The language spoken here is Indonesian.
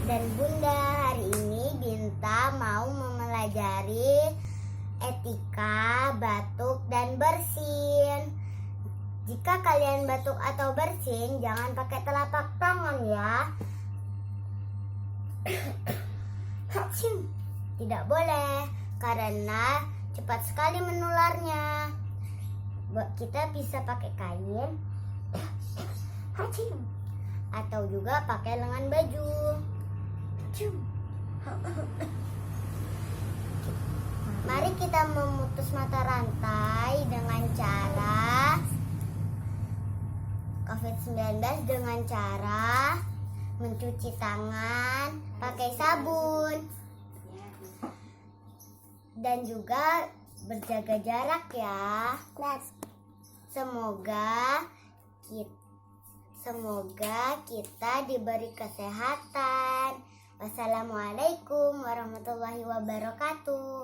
dan Bunda. Hari ini Binta mau mempelajari etika batuk dan bersin. Jika kalian batuk atau bersin, jangan pakai telapak tangan ya. Tidak boleh, karena cepat sekali menularnya. Kita bisa pakai kain atau juga pakai lengan baju. Mari kita memutus mata rantai dengan cara COVID-19 dengan cara mencuci tangan pakai sabun dan juga berjaga jarak ya. Semoga kita diberi kesehatan. Wassalamualaikum warahmatullahi wabarakatuh.